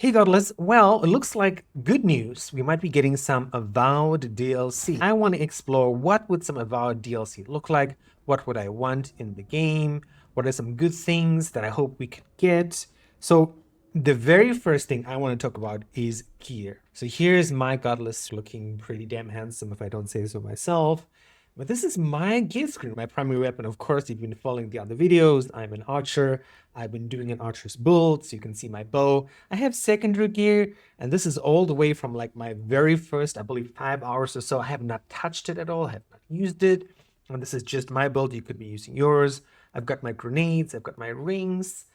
Hey Godless, well, it looks like good news. We might be getting some Avowed DLC. I want to explore what would some Avowed DLC look like? What would I want in the game? What are some good things that I hope we could get? So the very first thing I want to talk about is gear. So here's my Godless looking pretty damn handsome if I don't say so myself. But this is my gear screen, my primary weapon. Of course, if you've been following the other videos, I'm an archer. I've been doing an archer's build, so you can see my bow. I have secondary gear, and this is all the way from like my very first, I believe, 5 hours or so. I have not touched it at all, I have not used it. And this is just my build. You could be using yours. I've got my grenades, I've got my rings.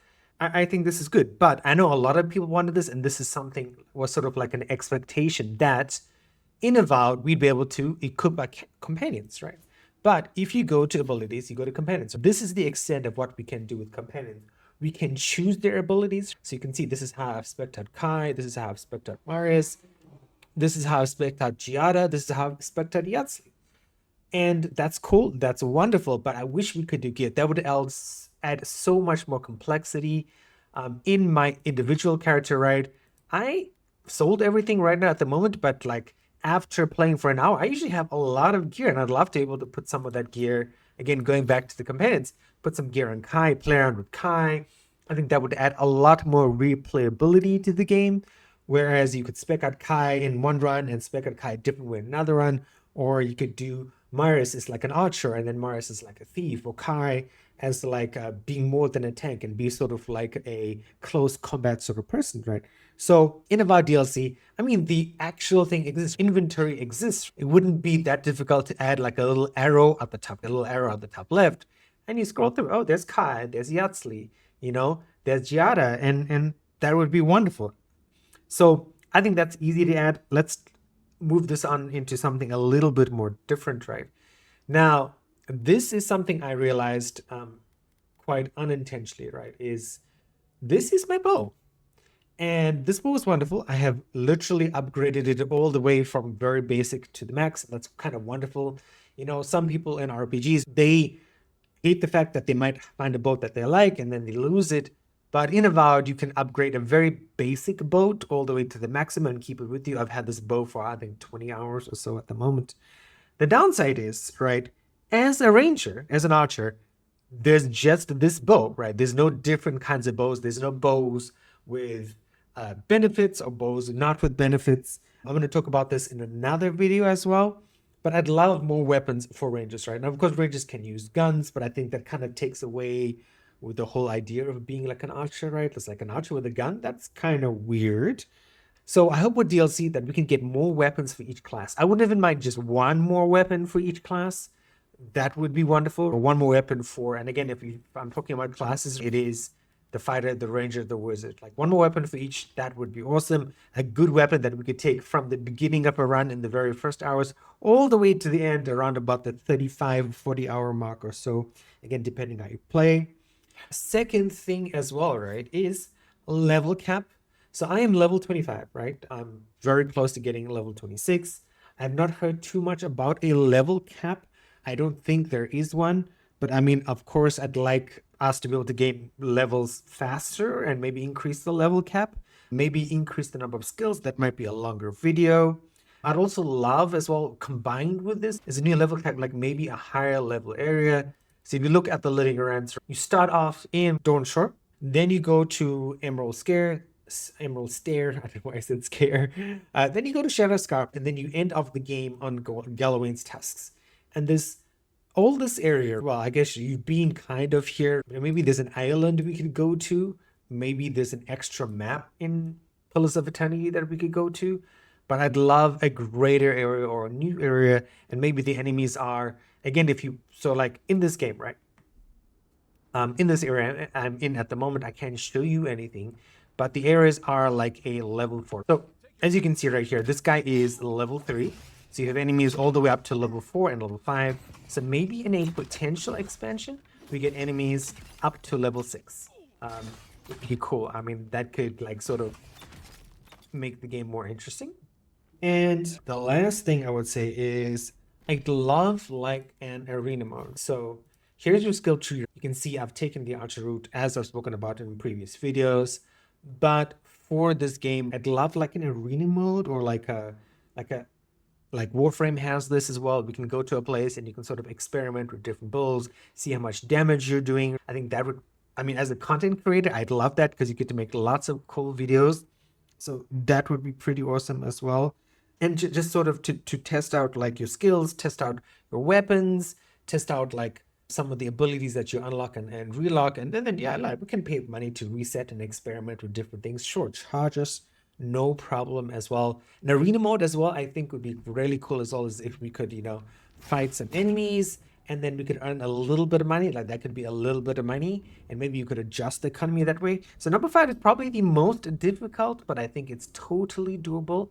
I think this is good, but I know a lot of people wanted this, and this is something was sort of like an expectation that in Avowed, we'd be able to equip our companions, right? But if you go to abilities, you go to companions. So this is the extent of what we can do with companions. We can choose their abilities. So you can see this is how I've spec'd out Kai, this is how I've spec'd out Marius, this is how I've spec'd out Giada, this is how I've spec'd out Yatsli. And that's cool, that's wonderful, but I wish we could do gear. That would else add so much more complexity in my individual character, right? I sold everything right now at the moment, but like after playing for an hour, I usually have a lot of gear, and I'd love to be able to put some of that gear, again, going back to the companions, put some gear on Kai, play around with Kai. I think that would add a lot more replayability to the game, whereas you could spec out Kai in one run and spec out Kai a different way in another run, or you could do Marius is like an archer, and then Marius is like a thief, or Kai as like being more than a tank and be sort of like a close combat sort of person, right? So in Avowed DLC, I mean, the actual thing exists. Inventory exists. It wouldn't be that difficult to add like a little arrow at the top, a little arrow at the top left, and you scroll through. Oh, there's Kai, there's Yatsli, there's Giada, and that would be wonderful. So I think that's easy to add. Let's move this on into something a little bit more different, right? Now, this is something I realized quite unintentionally, right? This is my bow. And this bow is wonderful. I have literally upgraded it all the way from very basic to the max. That's kind of wonderful. Some people in RPGs, they hate the fact that they might find a boat that they like and then they lose it. But in Avowed, you can upgrade a very basic boat all the way to the maximum and keep it with you. I've had this bow for, I think, 20 hours or so at the moment. The downside is, right, as a ranger, as an archer, there's just this bow, right? There's no different kinds of bows. There's no bows with benefits or bows not with benefits. I'm going to talk about this in another video as well. But I'd love more weapons for rangers, right? Now, of course, rangers can use guns, but I think that kind of takes away with the whole idea of being like an archer, right? It's like an archer with a gun. That's kind of weird. So I hope with DLC that we can get more weapons for each class. I wouldn't even mind just one more weapon for each class. That would be wonderful. Or one more weapon for, and again, if I'm talking about classes, it is the fighter, the ranger, the wizard. Like one more weapon for each, that would be awesome. A good weapon that we could take from the beginning of a run in the very first hours all the way to the end around about the 35, 40 hour mark or so. Again, depending how you play. Second thing as well, right, is level cap. So I am level 25, right? I'm very close to getting level 26. I've not heard too much about a level cap. I don't think there is one, but I mean, of course, I'd like us to be able to gain levels faster and maybe increase the level cap, maybe increase the number of skills. That might be a longer video. I'd also love as well, combined with this, is a new level cap, like maybe a higher level area. So if you look at the living around, you start off in Dawnshore, then you go to Emerald Stair. I don't know why I said scare. Then you go to Shadow Scarp, and then you end off the game on Galawain's Tusks. And all this area, well, I guess you've been kind of here. Maybe there's an island we could go to. Maybe there's an extra map in Pillars of Eternity that we could go to. But I'd love a greater area or a new area. And maybe the enemies are, again, so like in this game, right? In this area I'm in at the moment, I can't show you anything, but the areas are like a level 4. So as you can see right here, this guy is level 3. So you have enemies all the way up to level 4 and level 5. So maybe in a potential expansion, we get enemies up to level 6. Would be cool. I mean, that could like sort of make the game more interesting. And the last thing I would say is I'd love like an arena mode. So here's your skill tree. You can see I've taken the archer route as I've spoken about in previous videos. But for this game, I'd love like an arena mode or like a like Warframe has this as well. We can go to a place and you can sort of experiment with different builds, see how much damage you're doing. I think that would, I mean, as a content creator, I'd love that because you get to make lots of cool videos. So that would be pretty awesome as well. And just sort of to test out like your skills, test out your weapons, test out like some of the abilities that you unlock and relock. And then yeah, like we can pay money to reset and experiment with different things. Sure, charge us, no problem as well. An arena mode as well, I think would be really cool as well, as if we could, fight some enemies and then we could earn a little bit of money. Like that could be a little bit of money and maybe you could adjust the economy that way. So number 5 is probably the most difficult, but I think it's totally doable.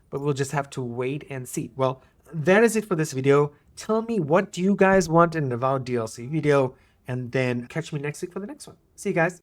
But we'll just have to wait and see. Well, that is it for this video. Tell me, what do you guys want in an Avowed DLC video? And then catch me next week for the next one. See you guys.